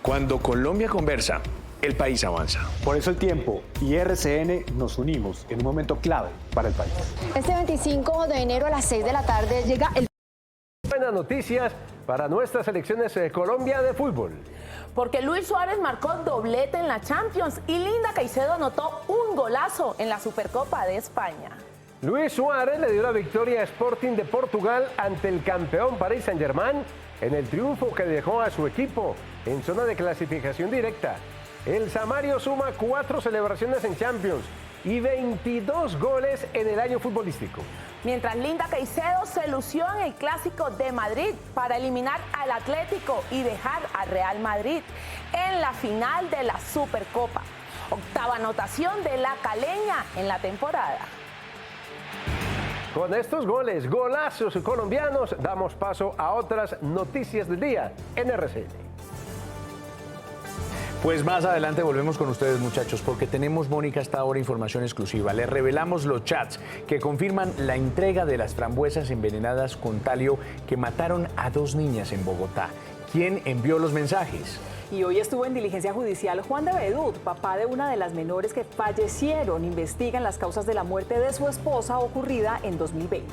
Cuando Colombia conversa, el país avanza. Por eso El Tiempo y RCN nos unimos en un momento clave para el país. Este 25 de enero a las 6 de la tarde llega el... Buenas noticias para nuestras selecciones de Colombia de fútbol. Porque Luis Suárez marcó doblete en la Champions y Linda Caicedo anotó un golazo en la Supercopa de España. Luis Suárez le dio la victoria a Sporting de Portugal ante el campeón Paris Saint-Germain en el triunfo que dejó a su equipo en zona de clasificación directa. El Samario suma 4 celebraciones en Champions y 22 goles en el año futbolístico. Mientras Linda Caicedo se lució en el Clásico de Madrid para eliminar al Atlético y dejar al Real Madrid en la final de la Supercopa. Octava anotación de la caleña en la temporada. Con estos goles, golazos colombianos, damos paso a otras noticias del día en RCN. Pues más adelante volvemos con ustedes, muchachos, porque tenemos, Mónica, hasta ahora información exclusiva. Les revelamos los chats que confirman la entrega de las frambuesas envenenadas con talio que mataron a 2 niñas en Bogotá. ¿Quién envió los mensajes? Y hoy estuvo en diligencia judicial Juan de Bedut, papá de una de las menores que fallecieron. Investigan las causas de la muerte de su esposa ocurrida en 2020.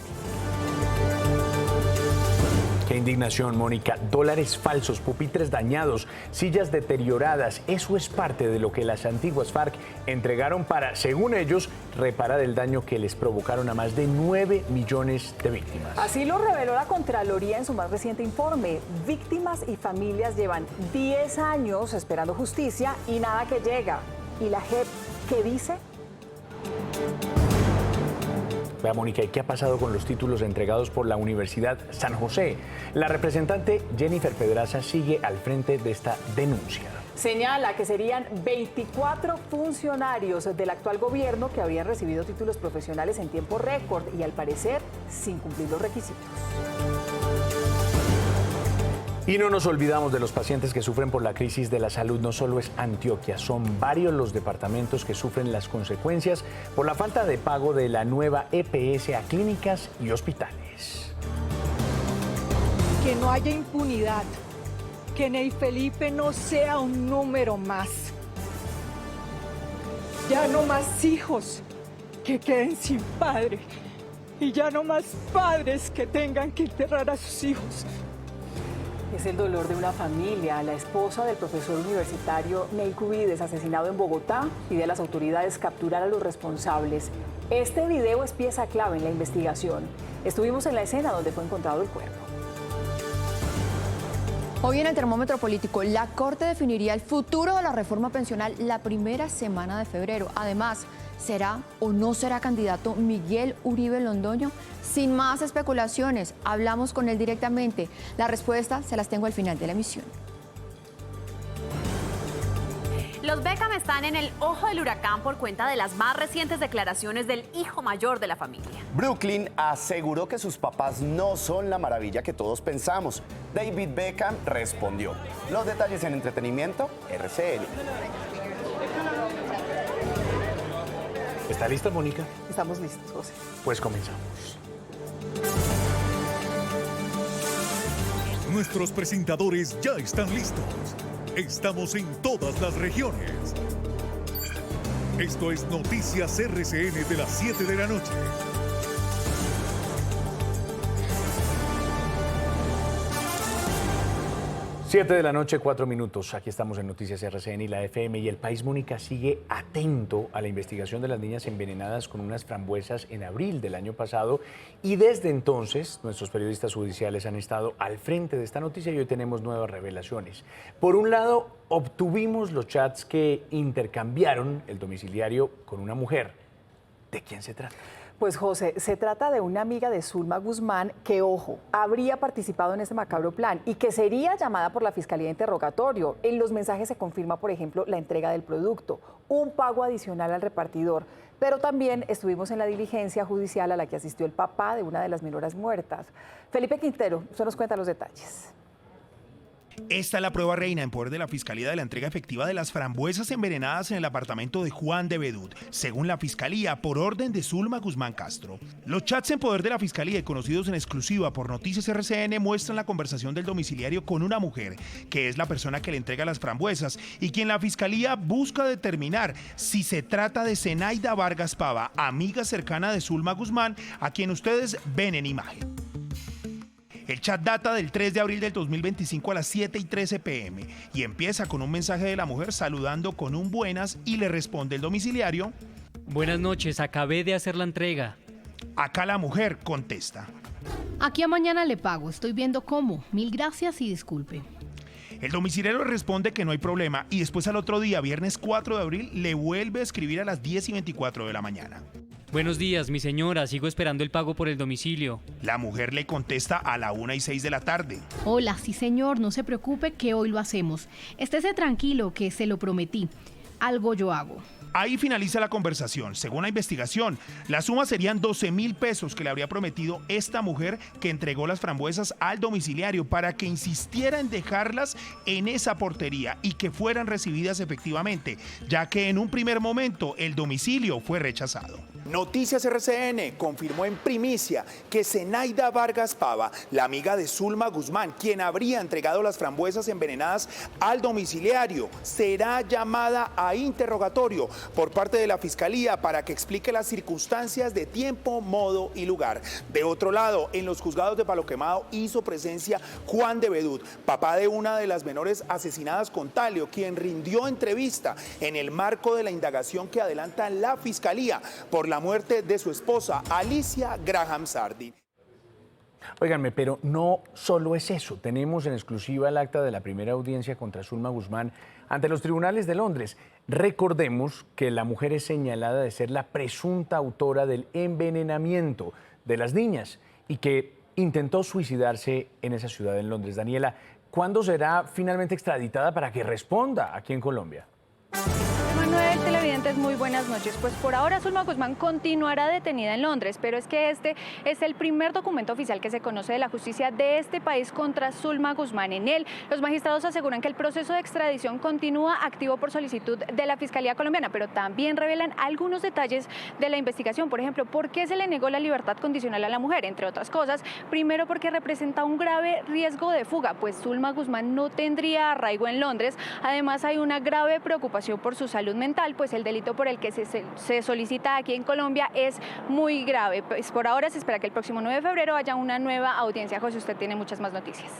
Qué indignación, Mónica. Dólares falsos, pupitres dañados, sillas deterioradas. Eso es parte de lo que las antiguas FARC entregaron para, según ellos, reparar el daño que les provocaron a más de 9 millones de víctimas. Así lo reveló la Contraloría en su más reciente informe. Víctimas y familias llevan 10 años esperando justicia y nada que llega. ¿Y la JEP qué dice? Vea, Mónica, ¿y qué ha pasado con los títulos entregados por la Universidad San José? La representante Jennifer Pedraza sigue al frente de esta denuncia. Señala que serían 24 funcionarios del actual gobierno que habrían recibido títulos profesionales en tiempo récord y al parecer sin cumplir los requisitos. Y no nos olvidamos de los pacientes que sufren por la crisis de la salud. No solo es Antioquia, son varios los departamentos que sufren las consecuencias por la falta de pago de la nueva EPS a clínicas y hospitales. Que no haya impunidad, que Ney Felipe no sea un número más. Ya no más hijos que queden sin padre y ya no más padres que tengan que enterrar a sus hijos. Es el dolor de una familia. La esposa del profesor universitario Ney Cubides, asesinado en Bogotá, pide a las autoridades capturar a los responsables. Este video es pieza clave en la investigación. Estuvimos en la escena donde fue encontrado el cuerpo. Hoy en el termómetro político, la Corte definiría el futuro de la reforma pensional la primera semana de febrero. Además, ¿será o no será candidato Miguel Uribe Londoño? Sin más especulaciones, hablamos con él directamente. La respuesta se las tengo al final de la emisión. Los Beckham están en el ojo del huracán por cuenta de las más recientes declaraciones del hijo mayor de la familia. Brooklyn aseguró que sus papás no son la maravilla que todos pensamos. David Beckham respondió. Los detalles en entretenimiento, RCN. ¿Está lista, Mónica? Estamos listos, José. Pues comenzamos. Nuestros presentadores ya están listos. Estamos en todas las regiones. Esto es Noticias RCN de las 7 de la noche. 7 de la noche, 4 minutos. Aquí estamos en Noticias RCN y la FM. Y el país, Mónica, sigue atento a la investigación de las niñas envenenadas con unas frambuesas en abril del año pasado. Y desde entonces, nuestros periodistas judiciales han estado al frente de esta noticia y hoy tenemos nuevas revelaciones. Por un lado, obtuvimos los chats que intercambiaron el domiciliario con una mujer. ¿De quién se trata? Pues José, se trata de una amiga de Zulma Guzmán que, ojo, habría participado en este macabro plan y que sería llamada por la Fiscalía de interrogatorio. En los mensajes se confirma, por ejemplo, la entrega del producto, un pago adicional al repartidor, pero también estuvimos en la diligencia judicial a la que asistió el papá de una de las menores muertas. Felipe Quintero, usted nos cuenta los detalles. Esta es la prueba reina en poder de la Fiscalía de la entrega efectiva de las frambuesas envenenadas en el apartamento de Juan de Bedut, según la Fiscalía, por orden de Zulma Guzmán Castro. Los chats en poder de la Fiscalía y conocidos en exclusiva por Noticias RCN muestran la conversación del domiciliario con una mujer, que es la persona que le entrega las frambuesas y quien la Fiscalía busca determinar si se trata de Zenaida Vargas Pava, amiga cercana de Zulma Guzmán, a quien ustedes ven en imagen. El chat data del 3 de abril del 2025 a las 7:13 p.m. y empieza con un mensaje de la mujer saludando con un buenas y le responde el domiciliario: buenas noches, acabé de hacer la entrega. Acá la mujer contesta: aquí a mañana le pago, estoy viendo cómo. Mil gracias y disculpe. El domiciliario responde que no hay problema y después al otro día, viernes 4 de abril, le vuelve a escribir a las 10:24 de la mañana. Buenos días, mi señora, sigo esperando el pago por el domicilio. La mujer le contesta a la 1:06 de la tarde. Hola, sí señor, no se preocupe que hoy lo hacemos. Estése tranquilo que se lo prometí. Algo yo hago. Ahí finaliza la conversación. Según la investigación, la suma serían 12,000 pesos que le habría prometido esta mujer que entregó las frambuesas al domiciliario para que insistiera en dejarlas en esa portería y que fueran recibidas efectivamente, ya que en un primer momento el domicilio fue rechazado. Noticias RCN confirmó en primicia que Zenaida Vargas Pava, la amiga de Zulma Guzmán, quien habría entregado las frambuesas envenenadas al domiciliario, será llamada a interrogatorio por parte de la Fiscalía para que explique las circunstancias de tiempo, modo y lugar. De otro lado, en los juzgados de Palo Quemado hizo presencia Juan de Bedut, papá de una de las menores asesinadas con talio, quien rindió entrevista en el marco de la indagación que adelanta la Fiscalía por la muerte de su esposa, Alicia Graham Sardin. Óiganme, pero no solo es eso. Tenemos en exclusiva el acta de la primera audiencia contra Zulma Guzmán ante los tribunales de Londres. Recordemos que la mujer es señalada de ser la presunta autora del envenenamiento de las niñas y que intentó suicidarse en esa ciudad en Londres. Daniela, ¿cuándo será finalmente extraditada para que responda aquí en Colombia? Manuel, televidentes, muy buenas noches. Pues por ahora Zulma Guzmán continuará detenida en Londres, pero es que este es el primer documento oficial que se conoce de la justicia de este país contra Zulma Guzmán. En él, los magistrados aseguran que el proceso de extradición continúa activo por solicitud de la Fiscalía colombiana, pero también revelan algunos detalles de la investigación. Por ejemplo, ¿por qué se le negó la libertad condicional a la mujer? Entre otras cosas, primero porque representa un grave riesgo de fuga, pues Zulma Guzmán no tendría arraigo en Londres. Además, hay una grave preocupación por su salud mental, pues el delito por el que se solicita aquí en Colombia es muy grave. Pues por ahora se espera que el próximo 9 de febrero haya una nueva audiencia. José, usted tiene muchas más noticias.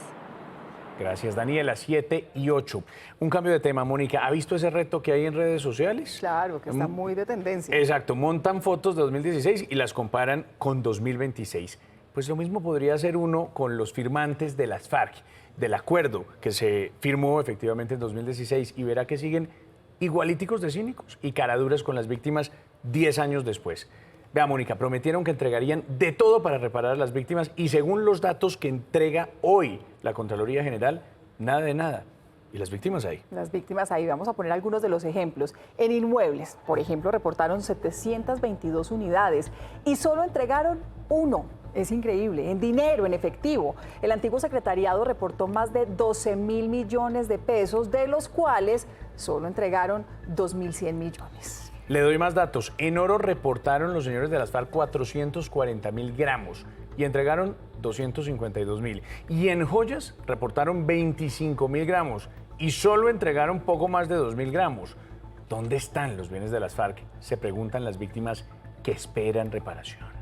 Gracias, Daniela. 7:08. Un cambio de tema, Mónica. ¿Ha visto ese reto que hay en redes sociales? Claro, que está muy de tendencia. Exacto, montan fotos de 2016 y las comparan con 2026. Pues lo mismo podría hacer uno con los firmantes de las FARC, del acuerdo que se firmó efectivamente en 2016 y verá que siguen igualíticos de cínicos y caraduras con las víctimas 10 años después. Vea, Mónica, prometieron que entregarían de todo para reparar a las víctimas y según los datos que entrega hoy la Contraloría General, nada de nada. ¿Y las víctimas ahí? Las víctimas ahí. Vamos a poner algunos de los ejemplos. En inmuebles, por ejemplo, reportaron 722 unidades y solo entregaron uno. Es increíble, en dinero, en efectivo. El antiguo secretariado reportó más de 12.000 millones de pesos, de los cuales solo entregaron 2.100 millones. Le doy más datos. En oro reportaron los señores de las FARC 440.000 gramos y entregaron 252.000. Y en joyas reportaron 25.000 gramos y solo entregaron poco más de 2.000 gramos. ¿Dónde están los bienes de las FARC? Se preguntan las víctimas que esperan reparación.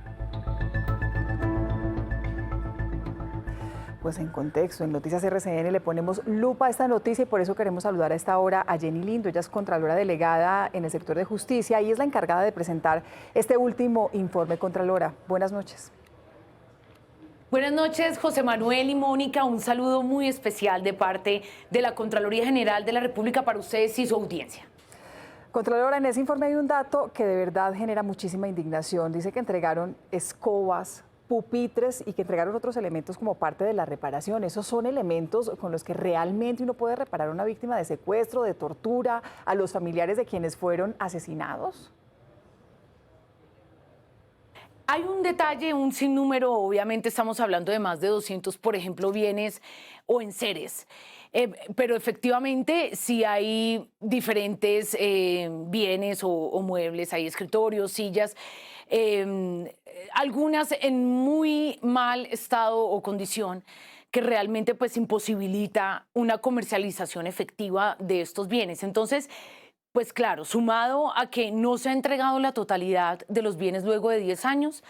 Pues en contexto, en Noticias RCN le ponemos lupa a esta noticia y por eso queremos saludar a esta hora a Jenny Lindo. Ella es contralora delegada en el sector de justicia y es la encargada de presentar este último informe. Contralora, buenas noches. Buenas noches, José Manuel y Mónica. Un saludo muy especial de parte de la Contraloría General de la República para ustedes y su audiencia. Contralora, en ese informe hay un dato que de verdad genera muchísima indignación. Dice que entregaron escobas, pupitres y que entregaron otros elementos como parte de la reparación. ¿Esos son elementos con los que realmente uno puede reparar a una víctima de secuestro, de tortura, a los familiares de quienes fueron asesinados? Hay un detalle, un sinnúmero, obviamente estamos hablando de más de 200, por ejemplo, bienes o enseres. Pero efectivamente sí hay diferentes bienes o muebles, hay escritorios, sillas, algunas en muy mal estado o condición que realmente pues imposibilita una comercialización efectiva de estos bienes. Entonces, pues claro, sumado a que no se ha entregado la totalidad de los bienes luego de 10 años,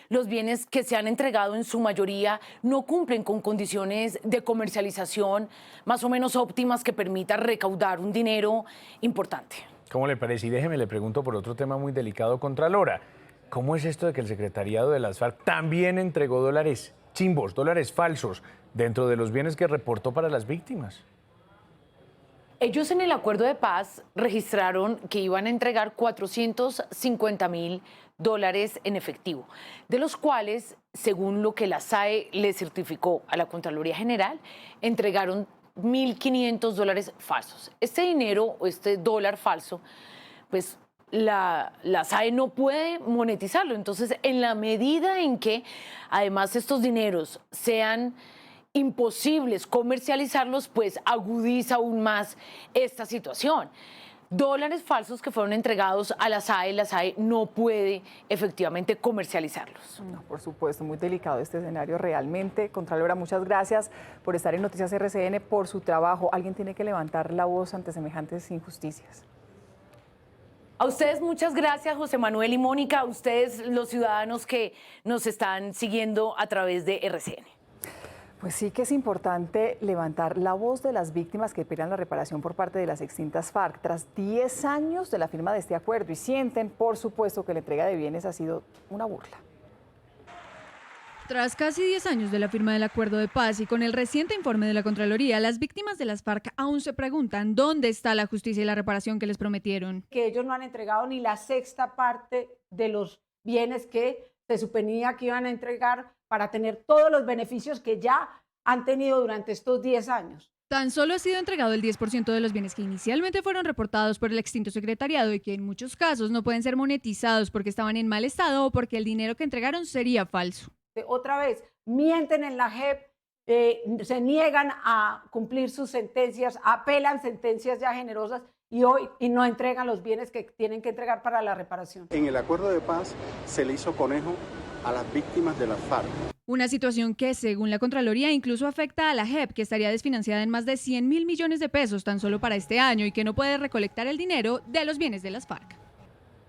los bienes que se han entregado en su mayoría no cumplen con condiciones de comercialización más o menos óptimas que permitan recaudar un dinero importante. ¿Cómo le parece? Y déjeme, le pregunto por otro tema muy delicado, Contralora. ¿Cómo es esto de que el secretariado de las FARC también entregó dólares chimbos, dólares falsos, dentro de los bienes que reportó para las víctimas? Ellos en el acuerdo de paz registraron que iban a entregar $450.000 en efectivo, de los cuales, según lo que la SAE le certificó a la Contraloría General, entregaron $1.500 falsos. Este dinero o este dólar falso, pues la SAE no puede monetizarlo. Entonces, en la medida en que además estos dineros sean imposibles comercializarlos, pues agudiza aún más esta situación. Dólares falsos que fueron entregados a la SAE no puede efectivamente comercializarlos. No, por supuesto, muy delicado este escenario realmente. Contralora, muchas gracias por estar en Noticias RCN, por su trabajo. Alguien tiene que levantar la voz ante semejantes injusticias. A ustedes muchas gracias, José Manuel y Mónica, a ustedes los ciudadanos que nos están siguiendo a través de RCN. Pues sí que es importante levantar la voz de las víctimas que piden la reparación por parte de las extintas FARC tras 10 años de la firma de este acuerdo y sienten, por supuesto, que la entrega de bienes ha sido una burla. Tras casi 10 años de la firma del acuerdo de paz y con el reciente informe de la Contraloría, las víctimas de las FARC aún se preguntan dónde está la justicia y la reparación que les prometieron. Que ellos no han entregado ni la sexta parte de los bienes que se suponía que iban a entregar para tener todos los beneficios que ya han tenido durante estos 10 años. Tan solo ha sido entregado el 10% de los bienes que inicialmente fueron reportados por el extinto secretariado y que en muchos casos no pueden ser monetizados porque estaban en mal estado o porque el dinero que entregaron sería falso. Otra vez, mienten en la JEP, se niegan a cumplir sus sentencias, apelan sentencias ya generosas y no entregan los bienes que tienen que entregar para la reparación. En el acuerdo de paz se le hizo conejo a las víctimas de las FARC. Una situación que, según la Contraloría, incluso afecta a la JEP, que estaría desfinanciada en más de 100.000 millones de pesos tan solo para este año y que no puede recolectar el dinero de los bienes de las FARC.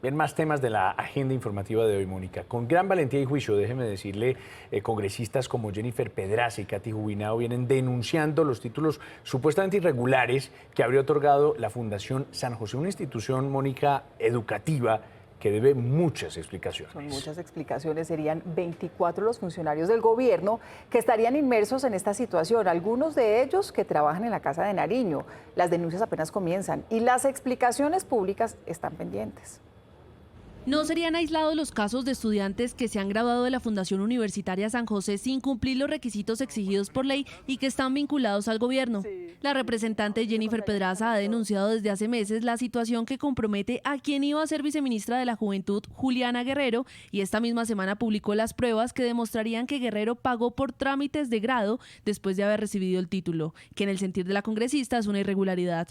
Bien, más temas de la agenda informativa de hoy, Mónica. Con gran valentía y juicio, déjeme decirle, congresistas como Jennifer Pedraza y Katy Jubinao vienen denunciando los títulos supuestamente irregulares que habría otorgado la Fundación San José, una institución, Mónica, educativa, que debe muchas explicaciones. Son muchas explicaciones, serían 24 los funcionarios del gobierno que estarían inmersos en esta situación, algunos de ellos que trabajan en la Casa de Nariño. Las denuncias apenas comienzan y las explicaciones públicas están pendientes. No serían aislados los casos de estudiantes que se han graduado de la Fundación Universitaria San José sin cumplir los requisitos exigidos por ley y que están vinculados al gobierno. La representante Jennifer Pedraza ha denunciado desde hace meses la situación que compromete a quien iba a ser viceministra de la Juventud, Juliana Guerrero, y esta misma semana publicó las pruebas que demostrarían que Guerrero pagó por trámites de grado después de haber recibido el título, que en el sentir de la congresista es una irregularidad.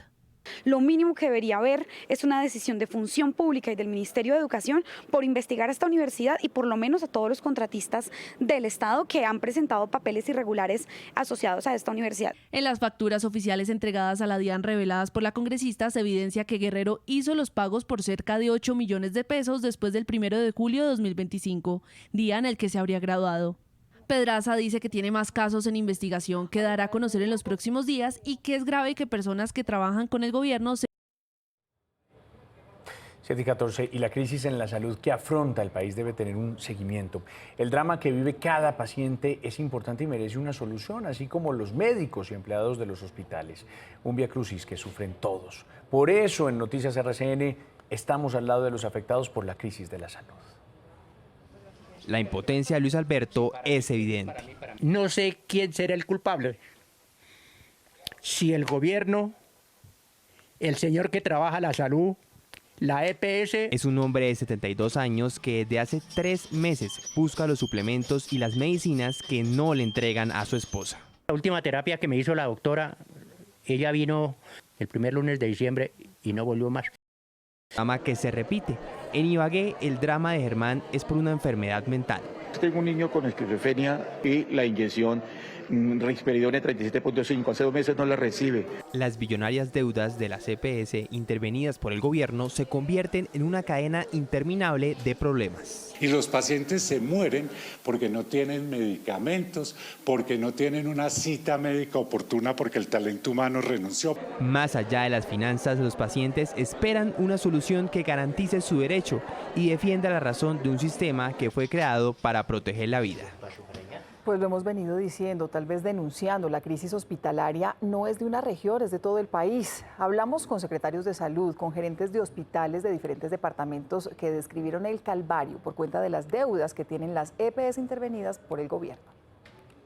Lo mínimo que debería haber es una decisión de función pública y del Ministerio de Educación por investigar a esta universidad y por lo menos a todos los contratistas del Estado que han presentado papeles irregulares asociados a esta universidad. En las facturas oficiales entregadas a la DIAN reveladas por la congresista se evidencia que Guerrero hizo los pagos por cerca de 8 millones de pesos después del 1 de julio de 2025, día en el que se habría graduado. Pedraza dice que tiene más casos en investigación que dará a conocer en los próximos días y que es grave que personas que trabajan con el gobierno 7:14, y la crisis en la salud que afronta el país debe tener un seguimiento. El drama que vive cada paciente es importante y merece una solución, así como los médicos y empleados de los hospitales. Un viacrucis que sufren todos. Por eso en Noticias RCN estamos al lado de los afectados por la crisis de la salud. La impotencia de Luis Alberto es evidente. No sé quién será el culpable. Si el gobierno, el señor que trabaja la salud, La EPS es un hombre de 72 años que desde hace 3 meses busca los suplementos y las medicinas que no le entregan a su esposa. La última terapia que me hizo la doctora, ella vino el primer lunes de diciembre y no volvió más. Drama que se repite. En Ibagué, el drama de Germán es por una enfermedad mental. Tengo un niño con esquizofrenia y la inyección risperidona 37.5, hace 2 meses no la recibe. Las billonarias deudas de las EPS intervenidas por el gobierno se convierten en una cadena interminable de problemas. Y los pacientes se mueren porque no tienen medicamentos, porque no tienen una cita médica oportuna, porque el talento humano renunció. Más allá de las finanzas, los pacientes esperan una solución que garantice su derecho y defienda la razón de un sistema que fue creado para proteger la vida. Pues lo hemos venido diciendo, tal vez denunciando, la crisis hospitalaria no es de una región, es de todo el país. Hablamos con secretarios de salud, con gerentes de hospitales de diferentes departamentos que describieron el calvario por cuenta de las deudas que tienen las EPS intervenidas por el gobierno.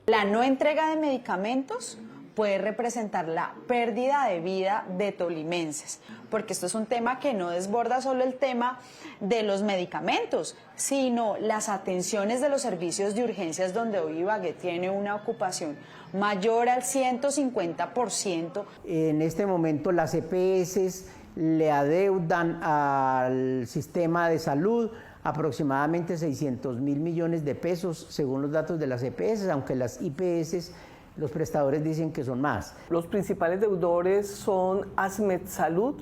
La no entrega de medicamentos puede representar la pérdida de vida de tolimenses, porque esto es un tema que no desborda solo el tema de los medicamentos, sino las atenciones de los servicios de urgencias, donde hoy Ibagué tiene una ocupación mayor al 150%. En este momento las EPS le adeudan al sistema de salud aproximadamente 600.000 millones de pesos, según los datos de las EPS, aunque las IPS, los prestadores dicen que son más. Los principales deudores son ASMED Salud,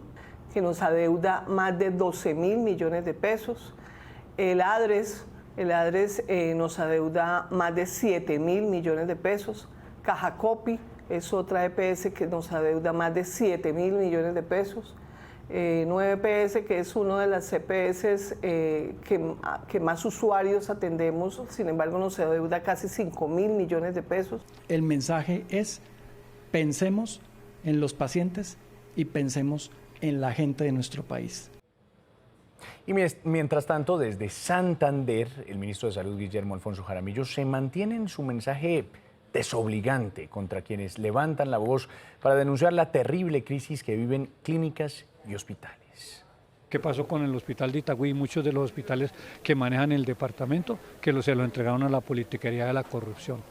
que nos adeuda más de 12.000 millones de pesos. El ADRES nos adeuda más de 7.000 millones de pesos. Caja Copy es otra EPS que nos adeuda más de 7.000 millones de pesos. 9EPS, que es una de las EPS que más usuarios atendemos, sin embargo nos adeuda casi 5.000 millones de pesos. El mensaje es: pensemos en los pacientes y pensemos en la gente de nuestro país. Y mientras tanto, desde Santander, el ministro de Salud, Guillermo Alfonso Jaramillo, se mantiene en su mensaje desobligante contra quienes levantan la voz para denunciar la terrible crisis que viven clínicas y hospitales. ¿Qué pasó con el hospital de Itagüí? Muchos de los hospitales que manejan el departamento, que se lo entregaron a la politiquería de la corrupción.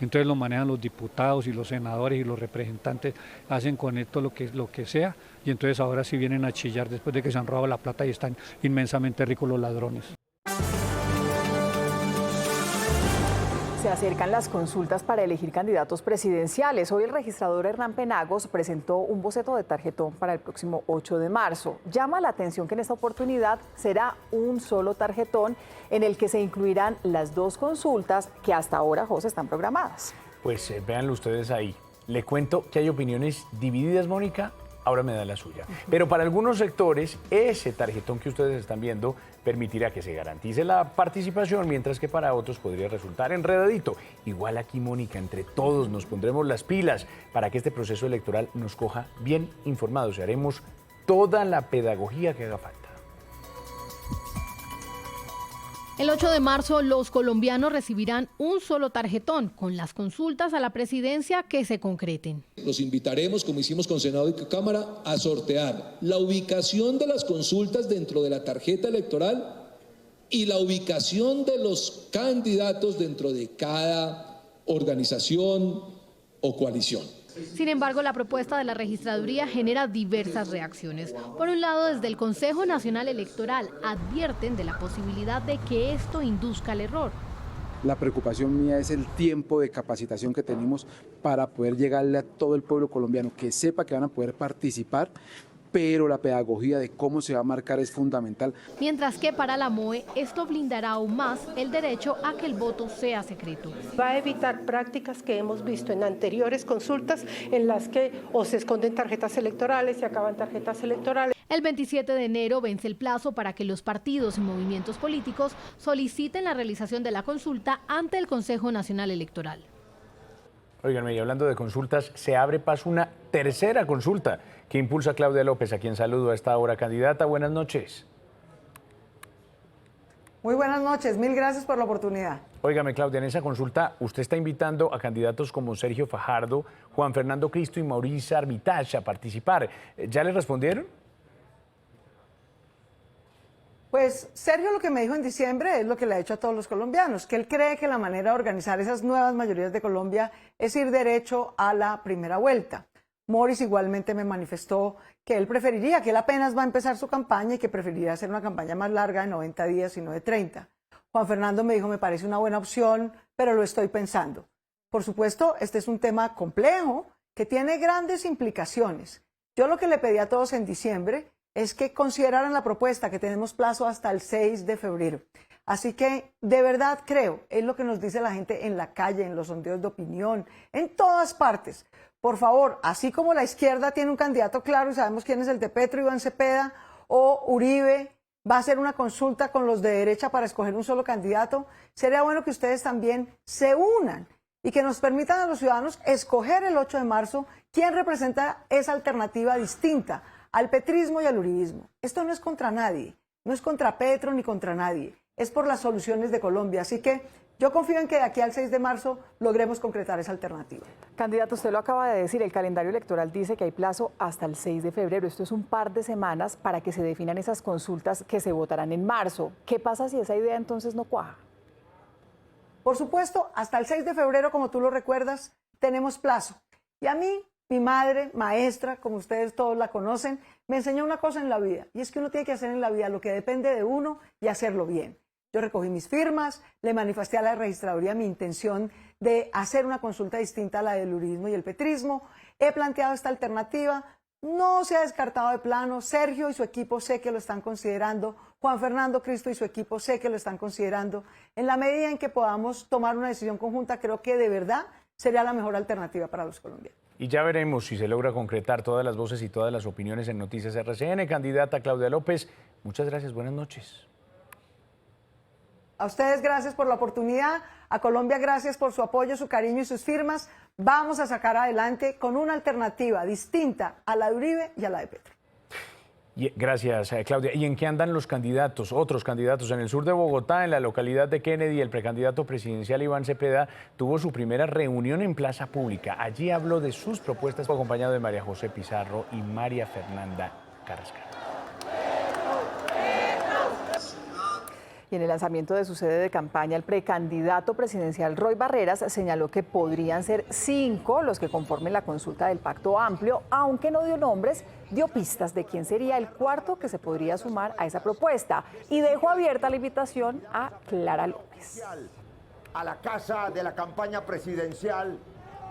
Entonces lo manejan los diputados y los senadores y los representantes, hacen con esto lo que sea, y entonces ahora sí vienen a chillar después de que se han robado la plata y están inmensamente ricos los ladrones. Se acercan las consultas para elegir candidatos presidenciales. Hoy el registrador Hernán Penagos presentó un boceto de tarjetón para el próximo 8 de marzo. Llama la atención que en esta oportunidad será un solo tarjetón en el que se incluirán las 2 consultas que hasta ahora, José, están programadas. Pues véanlo ustedes ahí. Le cuento que hay opiniones divididas, Mónica. Ahora me da la suya. Pero para algunos sectores, ese tarjetón que ustedes están viendo permitirá que se garantice la participación, mientras que para otros podría resultar enredadito. Igual aquí, Mónica, entre todos nos pondremos las pilas para que este proceso electoral nos coja bien informados y haremos toda la pedagogía que haga falta. El 8 de marzo los colombianos recibirán un solo tarjetón con las consultas a la presidencia que se concreten. Los invitaremos, como hicimos con Senado y Cámara, a sortear la ubicación de las consultas dentro de la tarjeta electoral y la ubicación de los candidatos dentro de cada organización o coalición. Sin embargo, la propuesta de la registraduría genera diversas reacciones. Por un lado, desde el Consejo Nacional Electoral advierten de la posibilidad de que esto induzca al error. La preocupación mía es el tiempo de capacitación que tenemos para poder llegarle a todo el pueblo colombiano, que sepa que van a poder participar, pero la pedagogía de cómo se va a marcar es fundamental. Mientras que para la MOE esto blindará aún más el derecho a que el voto sea secreto. Va a evitar prácticas que hemos visto en anteriores consultas en las que o se esconden tarjetas electorales, se acaban tarjetas electorales. El 27 de enero vence el plazo para que los partidos y movimientos políticos soliciten la realización de la consulta ante el Consejo Nacional Electoral. Óiganme, y hablando de consultas, se abre paso una tercera consulta que impulsa Claudia López, a quien saludo a esta hora. Candidata, buenas noches. Muy buenas noches, mil gracias por la oportunidad. Óigame, Claudia, en esa consulta usted está invitando a candidatos como Sergio Fajardo, Juan Fernando Cristo y Mauricio Armitage a participar. ¿Ya le respondieron? Pues Sergio lo que me dijo en diciembre es lo que le ha hecho a todos los colombianos, que él cree que la manera de organizar esas nuevas mayorías de Colombia es ir derecho a la primera vuelta. Morris igualmente me manifestó que él preferiría, que él apenas va a empezar su campaña y que preferiría hacer una campaña más larga de 90 días y no de 30. Juan Fernando me dijo, me parece una buena opción, pero lo estoy pensando. Por supuesto, este es un tema complejo que tiene grandes implicaciones. Yo lo que le pedí a todos en diciembre es que consideraran la propuesta, que tenemos plazo hasta el 6 de febrero. Así que, de verdad creo, es lo que nos dice la gente en la calle, en los sondeos de opinión, en todas partes. Por favor, así como la izquierda tiene un candidato claro y sabemos quién es el de Petro, Iván Cepeda o Uribe, va a hacer una consulta con los de derecha para escoger un solo candidato, sería bueno que ustedes también se unan y que nos permitan a los ciudadanos escoger el 8 de marzo quién representa esa alternativa distinta al petrismo y al uribismo. Esto no es contra nadie, no es contra Petro ni contra nadie, es por las soluciones de Colombia. Así que yo confío en que de aquí al 6 de marzo logremos concretar esa alternativa. Candidato, usted lo acaba de decir, el calendario electoral dice que hay plazo hasta el 6 de febrero. Esto es un par de semanas para que se definan esas consultas que se votarán en marzo. ¿Qué pasa si esa idea entonces no cuaja? Por supuesto, hasta el 6 de febrero, como tú lo recuerdas, tenemos plazo. Y a mí, mi madre, maestra, como ustedes todos la conocen, me enseñó una cosa en la vida, y es que uno tiene que hacer en la vida lo que depende de uno y hacerlo bien. Yo recogí mis firmas, le manifesté a la registraduría mi intención de hacer una consulta distinta a la del uribismo y el petrismo. He planteado esta alternativa, no se ha descartado de plano. Sergio y su equipo sé que lo están considerando, Juan Fernando Cristo y su equipo sé que lo están considerando. En la medida en que podamos tomar una decisión conjunta, creo que de verdad sería la mejor alternativa para los colombianos. Y ya veremos si se logra concretar todas las voces y todas las opiniones en Noticias RCN. Candidata Claudia López, muchas gracias, buenas noches. A ustedes gracias por la oportunidad, a Colombia gracias por su apoyo, su cariño y sus firmas. Vamos a sacar adelante con una alternativa distinta a la de Uribe y a la de Petro. Gracias, Claudia. ¿Y en qué andan los candidatos, otros candidatos? En el sur de Bogotá, en la localidad de Kennedy, el precandidato presidencial Iván Cepeda tuvo su primera reunión en plaza pública. Allí habló de sus propuestas, acompañado de María José Pizarro y María Fernanda Carrascal. Y en el lanzamiento de su sede de campaña, el precandidato presidencial Roy Barreras señaló que podrían ser 5 los que conformen la consulta del Pacto Amplio, aunque no dio nombres, dio pistas de quién sería el cuarto que se podría sumar a esa propuesta y dejó abierta la invitación a Clara López. A la casa de la campaña presidencial,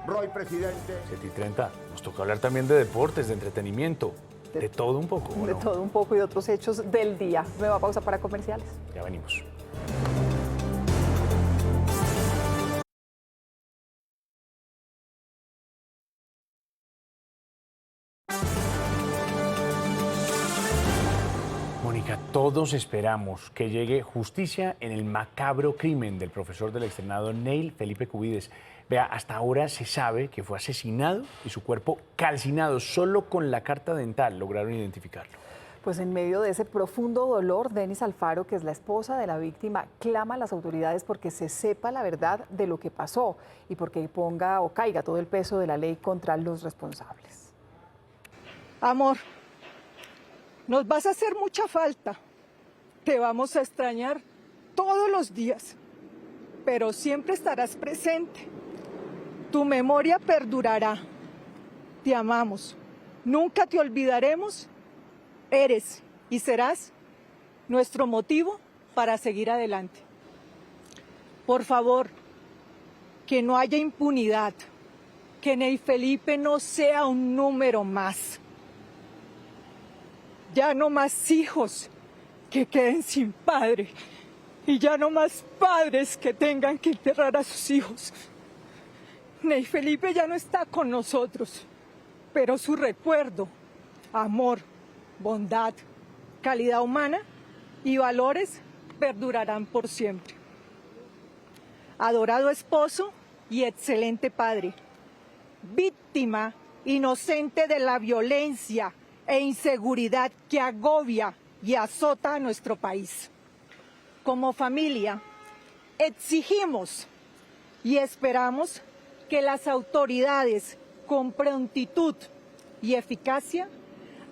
Roy presidente. 7:30, nos toca hablar también de deportes, de entretenimiento. De todo un poco, ¿o no? De todo un poco y de otros hechos del día. Nueva pausa para comerciales. Ya venimos. Mónica, todos esperamos que llegue justicia en el macabro crimen del profesor del externado Neil Felipe Cubides. Vea, hasta ahora se sabe que fue asesinado y su cuerpo calcinado. Solo con la carta dental lograron identificarlo. Pues en medio de ese profundo dolor, Denis Alfaro, que es la esposa de la víctima, clama a las autoridades porque se sepa la verdad de lo que pasó y porque ponga o caiga todo el peso de la ley contra los responsables. Amor, nos vas a hacer mucha falta. Te vamos a extrañar todos los días, pero siempre estarás presente. Tu memoria perdurará. Te amamos. Nunca te olvidaremos. Eres y serás nuestro motivo para seguir adelante. Por favor, que no haya impunidad. Que Neil Felipe no sea un número más. Ya no más hijos que queden sin padre. Y ya no más padres que tengan que enterrar a sus hijos. Neil Felipe ya no está con nosotros, pero su recuerdo, amor, bondad, calidad humana y valores perdurarán por siempre. Adorado esposo y excelente padre, víctima inocente de la violencia e inseguridad que agobia y azota a nuestro país. Como familia, exigimos y esperamos que las autoridades, con prontitud y eficacia,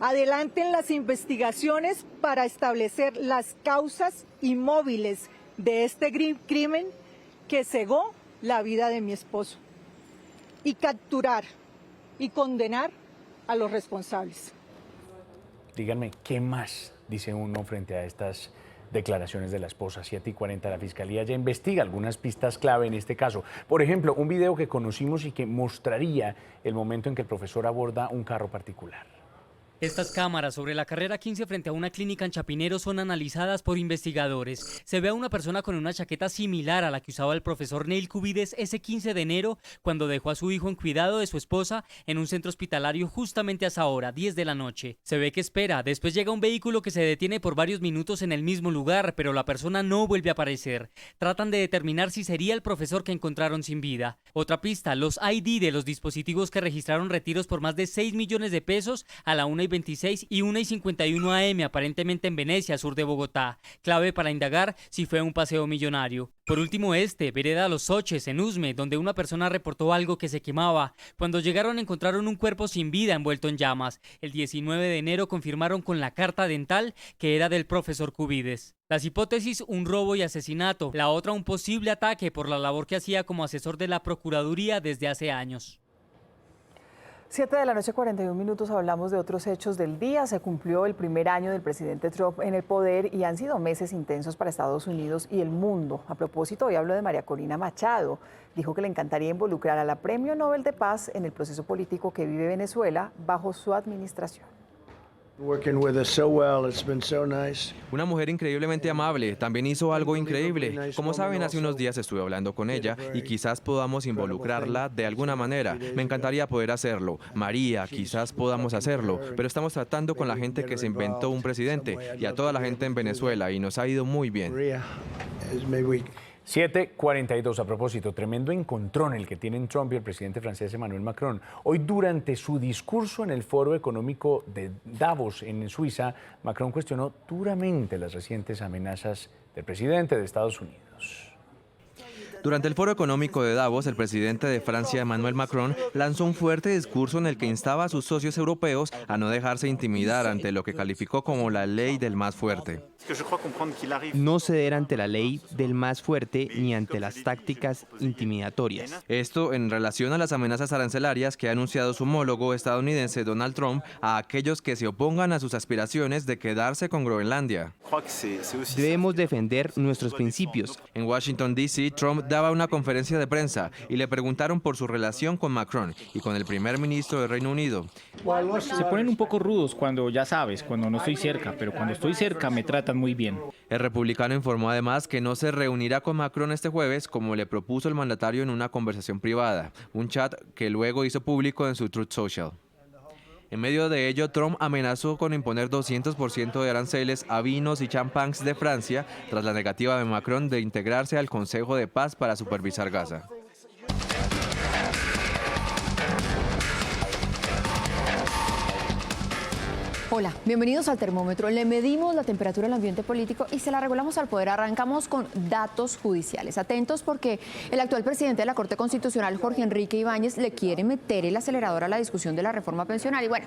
adelanten las investigaciones para establecer las causas y móviles de este crimen que cegó la vida de mi esposo y capturar y condenar a los responsables. Díganme, ¿qué más dice uno frente a estas declaraciones de la esposa? 7:40, la Fiscalía ya investiga algunas pistas clave en este caso. Por ejemplo, un video que conocimos y que mostraría el momento en que el profesor aborda un carro particular. Estas cámaras sobre la carrera 15 frente a una clínica en Chapinero son analizadas por investigadores. Se ve a una persona con una chaqueta similar a la que usaba el profesor Neil Cubides ese 15 de enero cuando dejó a su hijo en cuidado de su esposa en un centro hospitalario justamente a esa hora, 10 de la noche. Se ve que espera, después llega un vehículo que se detiene por varios minutos en el mismo lugar, pero la persona no vuelve a aparecer. Tratan de determinar si sería el profesor que encontraron sin vida. Otra pista, los ID de los dispositivos que registraron retiros por más de 6 millones de pesos a la 1:26 y 1:51 AM, aparentemente en Venecia, sur de Bogotá. Clave para indagar si fue un paseo millonario. Por último vereda Los Soches, en Usme, donde una persona reportó algo que se quemaba. Cuando llegaron encontraron un cuerpo sin vida envuelto en llamas. El 19 de enero confirmaron con la carta dental que era del profesor Cubides. Las hipótesis, un robo y asesinato. La otra, un posible ataque por la labor que hacía como asesor de la Procuraduría desde hace años. 7:41 PM, hablamos de otros hechos del día. Se cumplió el primer año del presidente Trump en el poder y han sido meses intensos para Estados Unidos y el mundo. A propósito, hoy hablo de María Corina Machado. Dijo que le encantaría involucrar a la Premio Nobel de Paz en el proceso político que vive Venezuela bajo su administración. Una mujer increíblemente amable, también hizo algo increíble. Como saben, hace unos días estuve hablando con ella y quizás podamos involucrarla de alguna manera. Me encantaría poder hacerlo. María, quizás podamos hacerlo, pero estamos tratando con la gente que se inventó un presidente y a toda la gente en Venezuela y nos ha ido muy bien. 7:42, a propósito, tremendo encontrón el que tienen Trump y el presidente francés Emmanuel Macron. Hoy, durante su discurso en el Foro Económico de Davos, en Suiza, Macron cuestionó duramente las recientes amenazas del presidente de Estados Unidos. Durante el Foro Económico de Davos, el presidente de Francia, Emmanuel Macron, lanzó un fuerte discurso en el que instaba a sus socios europeos a no dejarse intimidar ante lo que calificó como la ley del más fuerte. No ceder ante la ley del más fuerte ni ante las tácticas intimidatorias. Esto en relación a las amenazas arancelarias que ha anunciado su homólogo estadounidense Donald Trump a aquellos que se opongan a sus aspiraciones de quedarse con Groenlandia. Debemos defender nuestros principios. En Washington, D.C., Trump daba una conferencia de prensa y le preguntaron por su relación con Macron y con el primer ministro del Reino Unido. Se ponen un poco rudos cuando, ya sabes, cuando no estoy cerca, pero cuando estoy cerca me tratan muy bien. El republicano informó además que no se reunirá con Macron este jueves como le propuso el mandatario en una conversación privada, un chat que luego hizo público en su Truth Social. En medio de ello, Trump amenazó con imponer 200% de aranceles a vinos y champáns de Francia tras la negativa de Macron de integrarse al Consejo de Paz para supervisar Gaza. Hola, bienvenidos al termómetro. Le medimos la temperatura del ambiente político y se la regulamos al poder. Arrancamos con datos judiciales. Atentos porque el actual presidente de la Corte Constitucional, Jorge Enrique Ibáñez, le quiere meter el acelerador a la discusión de la reforma pensional. Y bueno,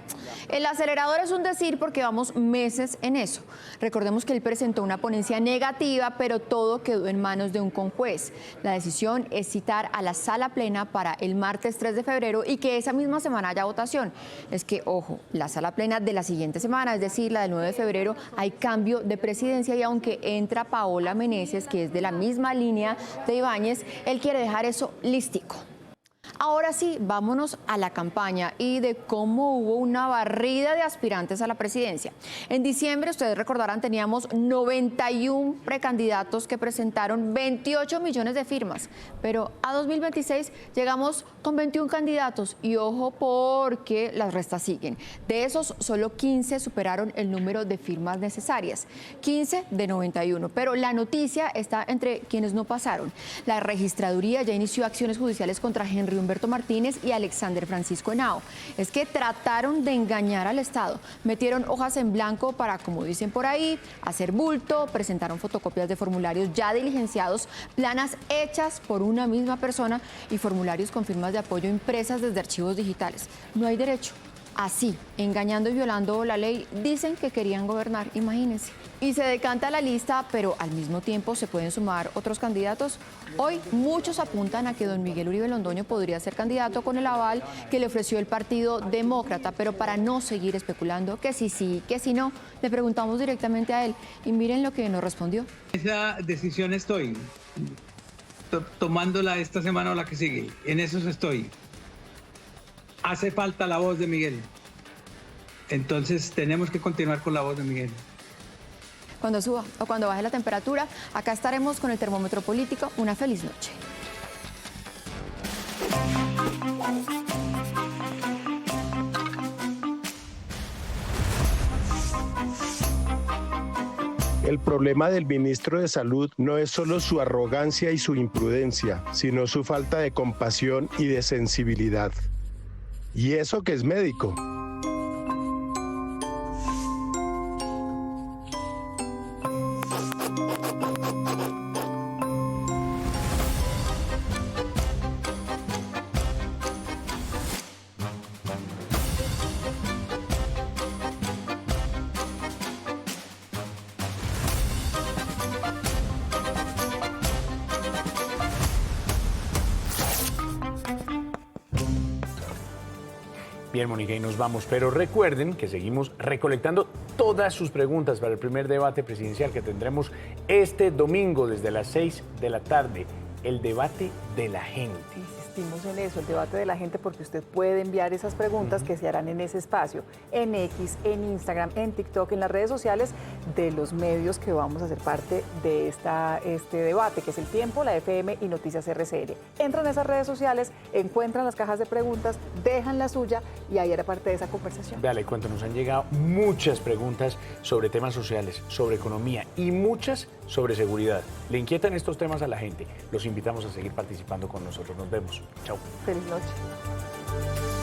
el acelerador es un decir porque vamos meses en eso. Recordemos que él presentó una ponencia negativa, pero todo quedó en manos de un conjuez. La decisión es citar a la sala plena para el martes 3 de febrero y que esa misma semana haya votación. Es que, ojo, la sala plena de la siguiente semana, es decir, la del 9 de febrero, hay cambio de presidencia y aunque entra Paola Meneses, que es de la misma línea de Ibáñez, él quiere dejar eso listico. Ahora sí, vámonos a la campaña y de cómo hubo una barrida de aspirantes a la presidencia. En diciembre, ustedes recordarán, teníamos 91 precandidatos que presentaron 28 millones de firmas, pero a 2026 llegamos con 21 candidatos y ojo porque las restas siguen. De esos, solo 15 superaron el número de firmas necesarias, 15 de 91, pero la noticia está entre quienes no pasaron. La registraduría ya inició acciones judiciales contra Henry Humberto Martínez y Alexander Francisco Henao. Es que trataron de engañar al Estado. Metieron hojas en blanco para, como dicen por ahí, hacer bulto, presentaron fotocopias de formularios ya diligenciados, planas hechas por una misma persona y formularios con firmas de apoyo impresas desde archivos digitales. No hay derecho. Así, engañando y violando la ley, dicen que querían gobernar, imagínense. Y se decanta la lista, pero al mismo tiempo se pueden sumar otros candidatos. Hoy muchos apuntan a que don Miguel Uribe Londoño podría ser candidato con el aval que le ofreció el Partido Demócrata, pero para no seguir especulando que sí, que si no, le preguntamos directamente a él y miren lo que nos respondió. Esa decisión estoy tomándola esta semana o la que sigue, en eso estoy. Hace falta la voz de Miguel, entonces tenemos que continuar con la voz de Miguel. Cuando suba o cuando baje la temperatura, acá estaremos con el termómetro político. Una feliz noche. El problema del ministro de Salud no es solo su arrogancia y su imprudencia, sino su falta de compasión y de sensibilidad. Y eso que es médico. Bien, Mónica, y nos vamos, pero recuerden que seguimos recolectando todas sus preguntas para el primer debate presidencial que tendremos este domingo desde las 6 de la tarde, el debate de la gente. Insistimos en eso, el debate de la gente, porque usted puede enviar esas preguntas que se harán en ese espacio, en X, en Instagram, en TikTok, en las redes sociales de los medios que vamos a ser parte de este debate, que es El Tiempo, la FM y Noticias RCN. Entran a esas redes sociales, encuentran las cajas de preguntas, dejan la suya y ahí era parte de esa conversación. Vea, le cuento, nos han llegado muchas preguntas sobre temas sociales, sobre economía y muchas sobre seguridad. ¿Le inquietan estos temas a la gente? Los invitamos a seguir participando con nosotros. Nos vemos. Chao. Feliz noche.